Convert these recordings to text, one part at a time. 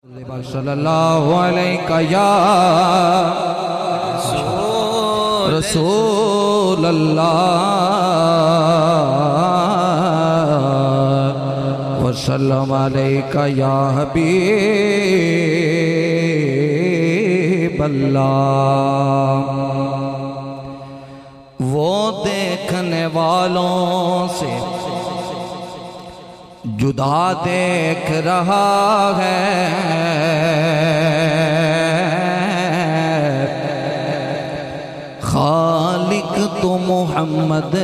صلی اللہ علیہ یا رسول اللہ وسلم علیہ یا حبیب اللہ۔ وہ دیکھنے والوں سے جدا دیکھ رہا ہے، خالق تو محمد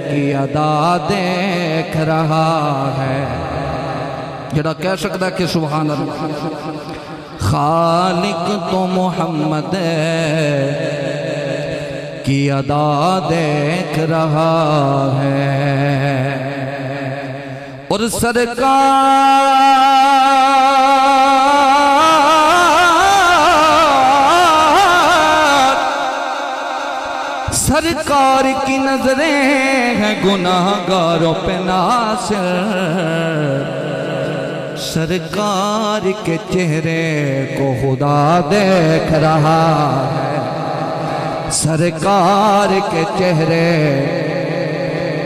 کی ادا دیکھ رہا ہے۔ جڑا کہہ سکتا کہ سبحان اللہ۔ خالق تو محمد کی ادا دیکھ رہا ہے، اور سرکار کی نظریں ہیں گناہگاروں پہ ناصر، سرکار کے چہرے کو خدا دیکھ رہا ہے، سرکار کے چہرے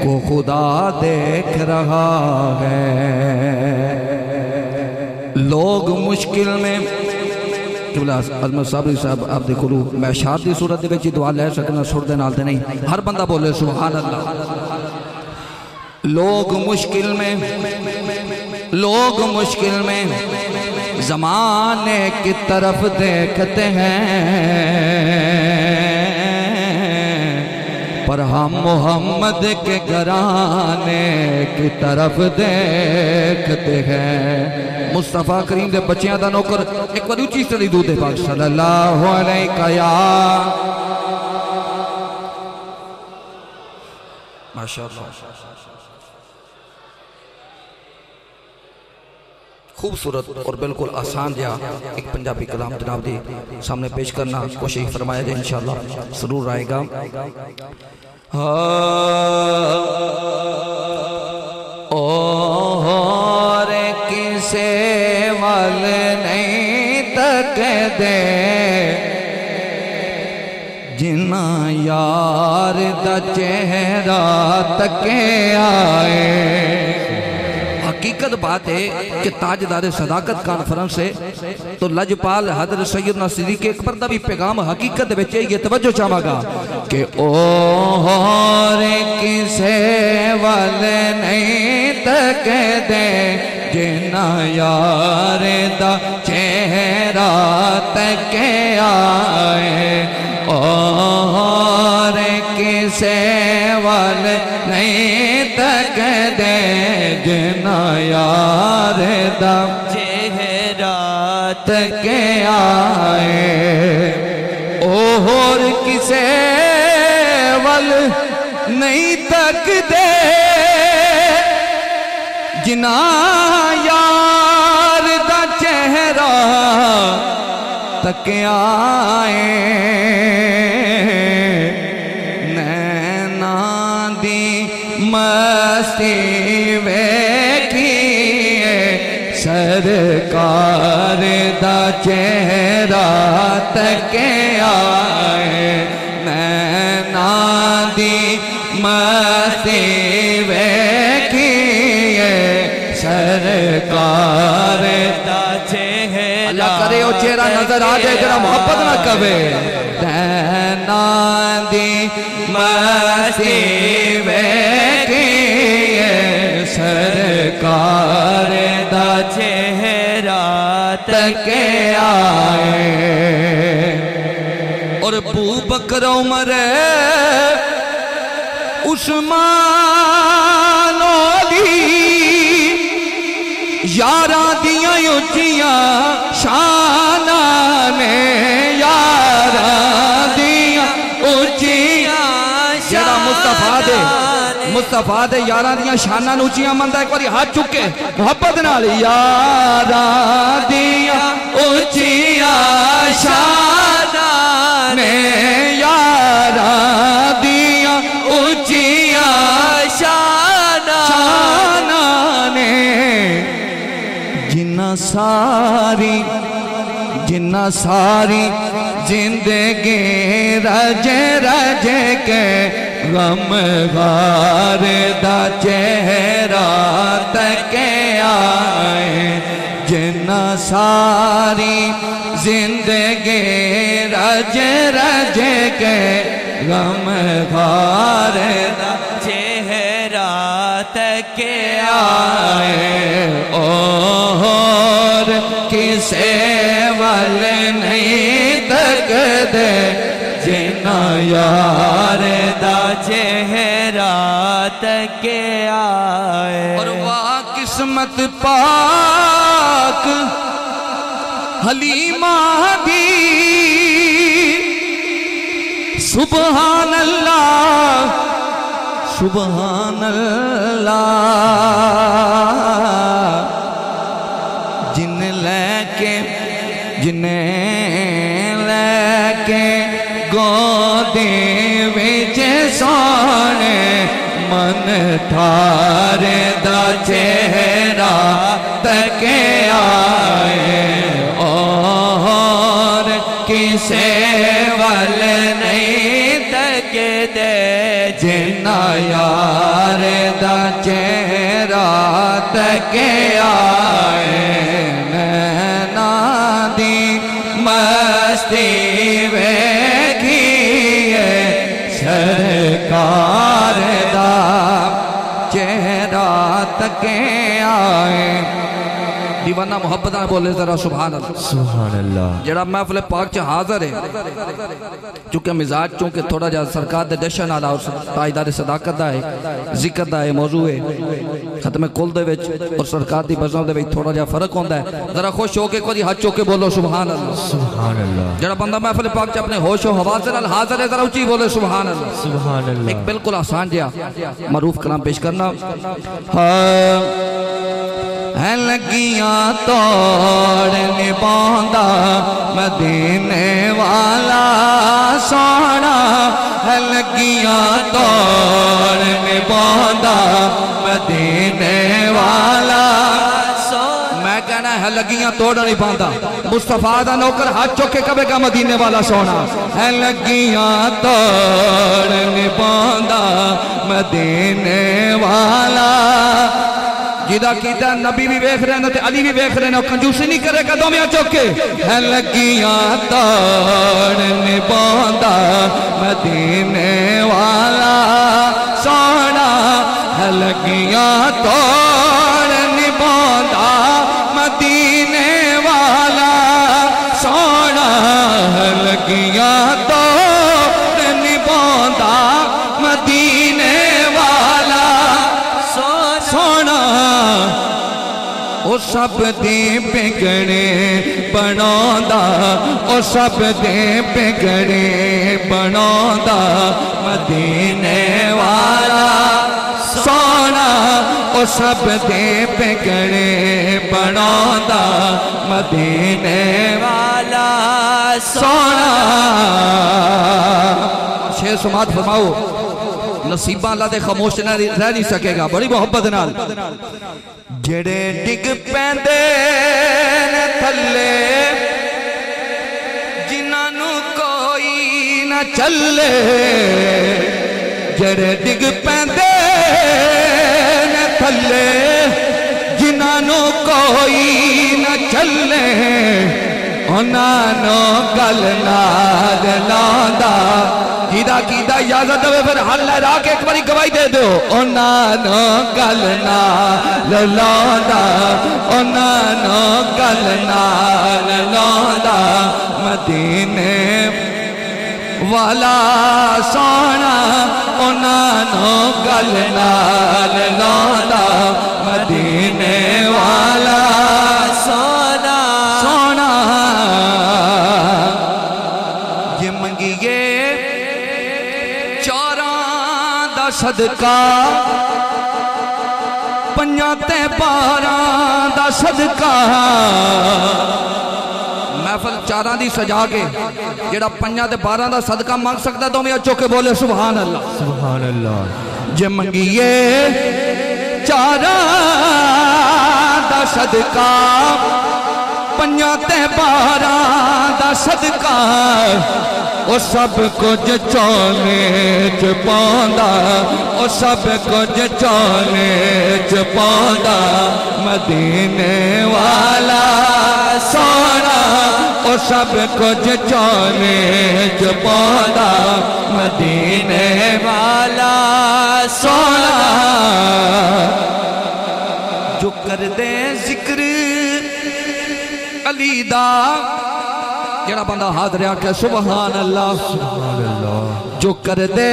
کو خدا دیکھ رہا ہے۔ لوگ مشکل میں عظمت صابری صاحب آپ دیکھو لو میں اشعار دی صورت دے وچ دعا لے سکنا سر دے نال تے نہیں، ہر بندہ بولے سبحان اللہ۔ لوگ مشکل میں زمانے کی طرف دیکھتے ہیں، پر ہم محمد کے گھرانے کی طرف دیکھتے ہیں۔ مصطفیٰ کریم دے بچیاں دا نوکر ایک بار اونچی سے دودھ پاک صلی اللہ علیہ یا ماشاءاللہ۔ خوبصورت اور بالکل آسان جا ایک پنجابی کلام جناب دی سامنے پیش کرنا کوشش فرمایا جائے انشاءاللہ ضرور آئے گا۔ اور کسے وال نہیں تک دے جنا یار دا چہرہ تکے آئے۔ حقیقت بات ہے کہ تاجدار صداقت کانفرنس ہے تو لجپال حضرت سیدنا صدیق اکبر دا بھی پیغام حقیقت بچے یہ توجہ چاہا گا کہ اور کسے وال نہیں تک دے جنا یار دا چہرہ تک آئے، اور کسے وال نہیں تک دے جنا یار دا چہرہ تک آئے، اور کسے وال نہیں تک دے جنا یار دا چہرہ تک آئے۔ نینا دی مستی ویکھیے سرکار دا چہرہ تک آئے، نینا دی مستی ویکھیے سرکار دا چہرہ۔ اللہ کرے وہ چہرہ نظر آ جائے جرا محبت نہ کبے۔ نینا دی مستی ویکھیے سرکار دا چہرہ تک آئے، اور ابو بکر عمر عثمان علی یاراں دیاں اونچیاں شاناں نے، یاراں دیاں اونچیاں جڑا مصطفیٰ دے یاراں دیاں شاناں اونچیاں مندا ایک باری ہاتھ چکے محبت نال، یاراں دیاں اونچیاں شاناں نے، یاراں دیاں اونچیاں شاناں نے، ساری جنہ ساری زندگی رجے رجے کے غم غار دا چہرہ تک آئے جنہ ساری زندگی رجے رجے کے غم غار دا چہرہ تک آئے اور کسے وال نہیں تک دے جنہ یار دا چہرہ تک آئے اور واہ قسمت پاک حلیمہ دی سبحان اللہ سبحان اللہ جن لے کے گودے وچ سونے من تھار دا چہرہ تک آئے اور کسے وال نہیں تک دے جنہ یار دا چہرہ تک آئے نینا دی مستی ویکھیے سرکار دا چہرہ تک آئے دیوانہ محبت نہ بولے ذرا سبحان اللہ سبحان اللہ جڑا محفل پاک چا حاضر ہے چونکہ مزاج چونکہ تھوڑا جا سرکار دے جشن آلا اور تائیدار صداقت دا ہے ذکر دا ہے موضوع ہے ختم کل دے وچ اور سرکار دی بزنوں دے وچ تھوڑا جا فرق ہوندہ ہے ذرا خوش ہو کے کوئی ہاتھ چوکے بولو سبحان اللہ سبحان اللہ جڑا بندہ محفل پاک چا اپنے ہوش و حواس نال حاضر ہے ذرا اونچی بولے سبحان اللہ سبحان اللہ ایک بالکل آسان جیا معروف کلام پیش کرنا ہے لگیاں توڑ نباندہ مدینے والا سونا ہے لگیاں توڑ نباندہ مدینے والا میں کہنا ہے لگیاں توڑ نہیں باندھا مصطفیٰ دا نوکر ہاتھ چوکے کبے کا مدینے والا سونا ہے لگیاں توڑ نہیں باندھا مدینے والا جیدہ کیتا نبی بھی بیخ رہے ہیں علی بھی بیخ رہے ہیں کنجوسی نہیں کرے گا دو میاں چوکے ہے لگیاں توڑ نہیں باندھا مدینے والا سونا ہے لگیاں توڑ نہیں باندھا مدینے والا سونا ہے لگیاں توڑ نہیں باندھا مدینے والا سونا او سب دے پگڑے بناوندا او سب دے پگڑے بناوندا مدینے والا سونا او سب دے پگڑے بناوندا مدینے والا سونا شیر سماعت فرماؤ نصیبہ اللہ دے خاموش نہ رہ نہیں سکے گا بڑی محبت نال جڑے ڈگ پیندے نے تھلے جنہاں نو کوئی نہ چلے جڑے ڈگ پیندے نے تھلے جنہاں نو کوئی نہ چلے انہاں نو گل نال لاندہ جیدہ کیدہ اجازت ہوئے پھر حل لہرا کے ایک باری گواہی دے دو انہاں نو گل نال لاندہ انہاں نو گل نال لاندہ مدینے والا سونا انہاں نو گل نال لاندہ مدینے والا سونا سونا یہ منگیے چاراں دا صدقہ پنجاں تے باراں دا صدقہ محفل چاراں دی سجا کے جڑا پنجاں تے باراں دا صدقہ مانگ سکتا تو میں چوکے بولے سبحان اللہ سبحان اللہ جے منگیے چاراں دا صدقہ پنجاں تے باراں دا صدقہ او سب کچھ چونے چ پاوندا او سب کچھ چونے چ پاوندا مدینے والا سونا او سب کچھ چونے چ پاوندا مدینے والا سونا جو کر دے ذکر علی دا جڑا بندہ حاضر آکے سبحان اللہ سبحان اللہ جو کر دے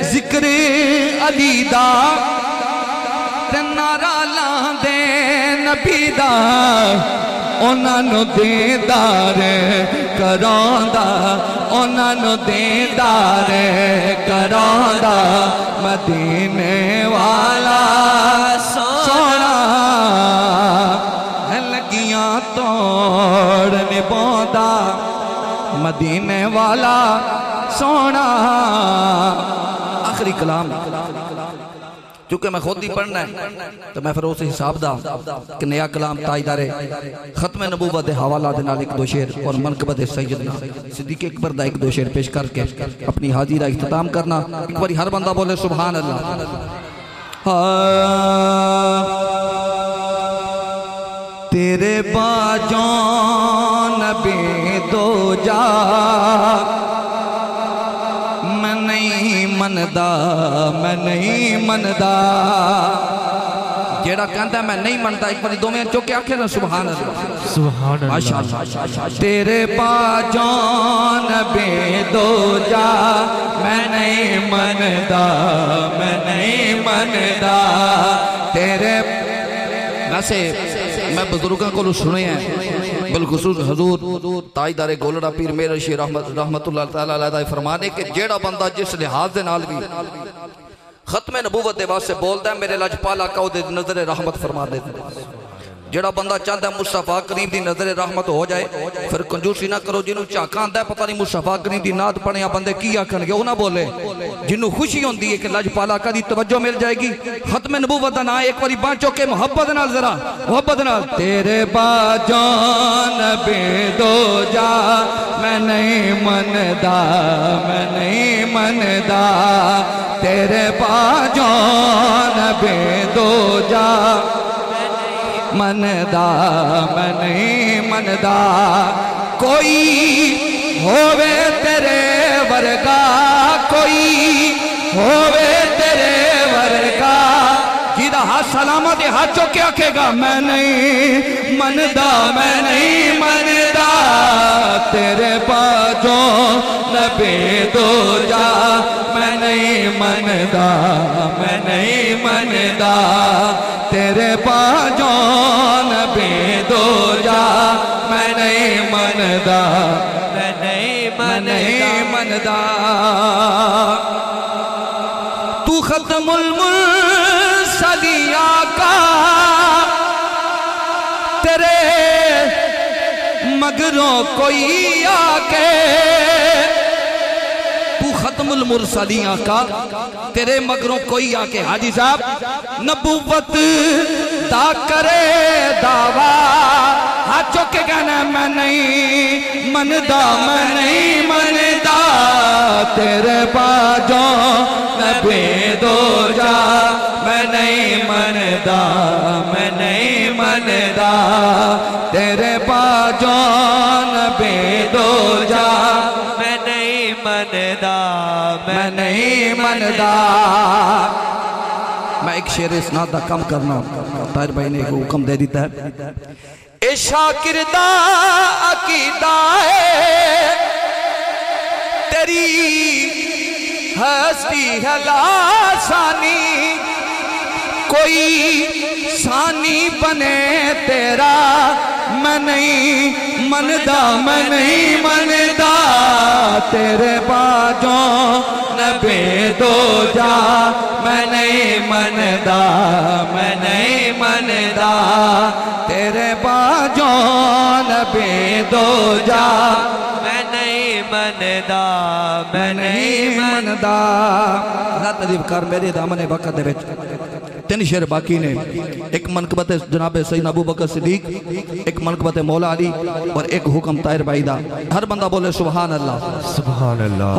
ذکر علی دا تے نعرہ لان دے نبی دا انہاں نو دیدار کراندا انہاں نو دیدار کراندا مدینے والا سونا لگیاں توڑ نبوندا مدینے والا سونا آخری کلام چونکہ میں خود ہی پڑھنا ہے تو میں پھر اسے حساب دا کہ نیا کلام تائیدار ختم نبوت دے حوالہ دے نال ایک دو شعر اور منقبت سیدنا صدیق اکبر دا ایک دو شعر پیش کر کے اپنی حاضری کا اختتام کرنا ایک باری ہر بندہ بولے سبحان اللہ تیرے باجوں نبی دو جا میں نہیں مندہ میں نہیں مندہ جیڑا کہندا ہے میں نہیں مندہ ایک باری دو میں چوکے آکھے نا سبحان اللہ سبحان اللہ ماشاءاللہ تیرے باجوں نبی دو جا میں نہیں مندہ میں نہیں مندہ تیرے ویسے میں بزرگاں کو سنے ہیں بالخصوص حضور تائیدار گولڑا پیر میرے شیر رحمت اللہ تعالیٰ علیہ فرمانے کہ جیڑا بندہ جس لحاظ دے نال بھی ختم نبوت دے واسطے بولتا ہے میرے لاجپال آقا او دے نظر رحمت فرما دیتے ہیں جیڑا بندہ چاہتا ہے مصطفیٰ کریم دی نظر رحمت ہو جائے پھر کنجوسی نہ کرو جنہوں چاکاں آندہ ہے پتہ نہیں مصطفیٰ کریم دی ناد پڑھنے یا بندے کی آکھن گے وہ نہ بولے جنہوں خوشی ہوندی ہے کہ لاجپال آقا دی توجہ مل جائے گی ختم نبوت دا نا ایک واری بانچو کے محبت نال ذرا محبت نال تیرے باجان بے دو جا میں نہیں مندہ میں نہیں مندہ تیرے باجان بے دو جا مندہ میں نہیں مندہ کوئی ہووے تیرے ورگا کوئی ہووے تیرے ورگا جیدہ ہاتھ سلامت ہاتھ چوکے آکھے گا میں نہیں مندہ میں نہیں مندہ تیرے باجوں نبی دو جا میں نہیں مندہ میں نہیں مندہ تیرے باجوں نبی دو جا میں نہیں مندہ میں نہیں مندہ تو ختم المرسلین آقا تیرے مگروں کوئی آکے تو ختم المرسلین آقا تیرے مگروں کوئی آکے حاجی صاحب نبوت دا کرے دعویٰ ہاتھوں کے کہنا میں نہیں مندہ میں نہیں مندہ تیرے باجوں نبی دو جا میں نہیں مندہ میں نہیں مندہ تیرے باجوں نبی دو جا میں نہیں مندہ میں نہیں مندہ میں ایک شعر اسناد دا کم کرنا طاہر بھائی نے ایک حکم دے دیتا ہے اے شاکر دا عقیدہ ہے تیری ہستی ہے لاسانی کوئی ثانی بنے تیرا میں نہیں مندہ میں نہیں مندہ تیرے باجوں نبی دو جا میں نہیں مندہ میں نہیں مندہ تیرے باجوں نبی دو جا میں نہیں مندہ میں نہیں مندہ ذات عزیب کر میرے دامن وقت دے وچ تین شعر باقی نے، ایک منقبت جناب سیدنا ابو بکر صدیق، ایک منقبت مولا علی، اور ایک حکم طاہر بھائی دا۔ ہر بندہ بولے سبحان اللہ، سبحان اللہ۔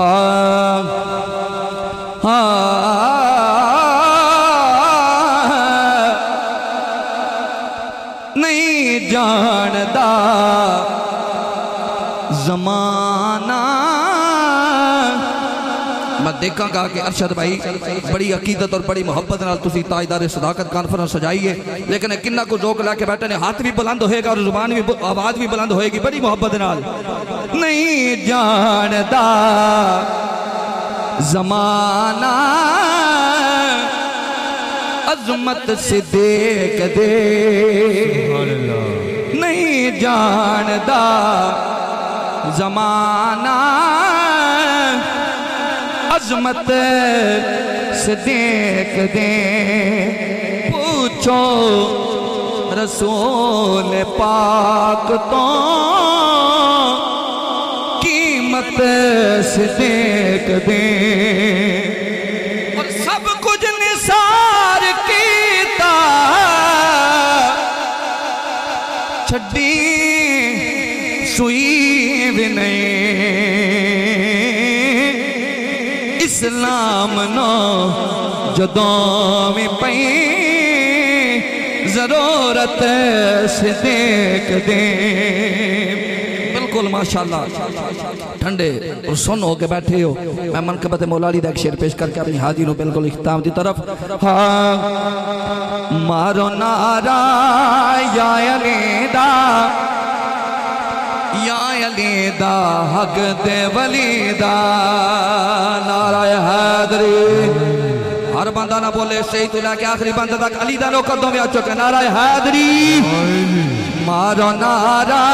نہیں جاندا زمانہ، میں دیکھا گا کہ ارشد بھائی بڑی عقیدت اور بڑی محبت نال تسی تاجدار صداقت کانفرنس سجائیے، لیکن کنہ کو ذوق لے کے بیٹھے نے، ہاتھ بھی بلند ہوئے گا اور زبان بھی، آواز بھی بلند ہوئے گی بڑی محبت نال۔ نہیں جاندا زمانہ عظمت سے دیکھ دے، نہیں جاندا زمانہ عظمت سے دیکھ دے، پوچھو رسول پاک تو قیمت سے دیکھ دے، اور سب کچھ نثار کیتا چھڑی سوئی بھی نہیں، اسلام نو جدوں میں پئی ضرورت سے دیکھ دیں۔ بالکل ماشاءاللہ ٹھنڈے اور سن ہو کے بیٹھے ہو، میں منقبت مولا علی دا ایک شعر پیش کر کے اپنی حاضر ہوں بالکل اختتام دی طرف۔ مارو نعرہ یا علی دا، یا علی دا حق دے ولی دا، نعرہ حیدری۔ ہر بندہ نہ بولے شہید تو لے کے آخری بندہ تک علی دا نوکر دو میں آ چکے، نعرہ حیدری۔ مارو نعرہ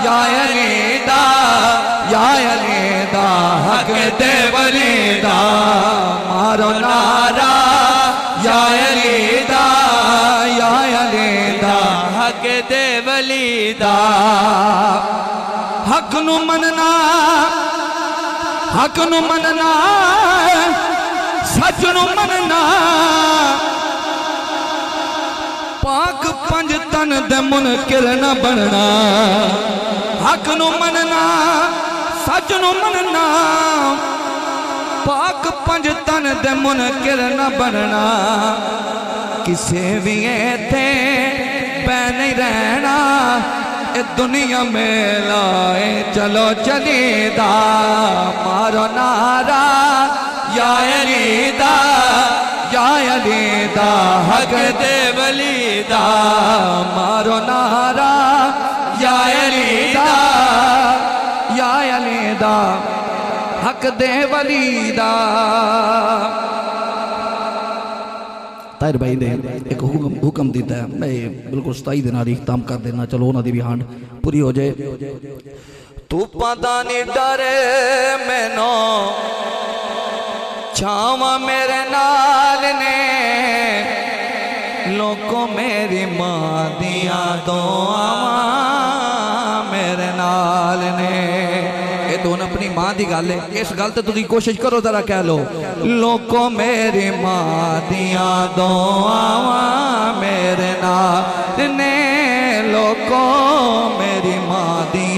یا علی دا، یا علی دا حق دے ولی دا، مارو نعرہ یا علی دا، یا علی دا حق دے ولی دا۔ حق نو مننا، حق نو مننا، سچ نو مننا، پاک پنج تن دے منکر نہ بننا۔ حق نو مننا، سچ نو مننا، پاک پنج تن دے منکر نہ بننا، کسے بھی ایتھے پہ نہیں رہنا، اے دنیا میں لائے چلو چلی دا، مارو نعرہ یا علی دا، یا علی دا حق دے ولی دا، مارو نعرہ یا علی دا، یا علی دا حق دے ولی دا۔ طاہر بھائی نے ایک حکم دیتا ہے، میں بالکل 27 دن آری اختتام کر دینا، چلو ہونا دی بھی ہانڈ پوری ہو جائے۔ تو پتانی ڈرے میں نو چھاواں میرے نال نے، لوگوں میری ماں دیا دعاواں میرے نال نے۔ یہ تو اپنی ماں دی گل ہے، اس گل تے تسی کوشش کرو ذرا کہہ لو، لوگوں میری ماں دیا دعاواں میرے نال نے، لوگوں میری ماں دیا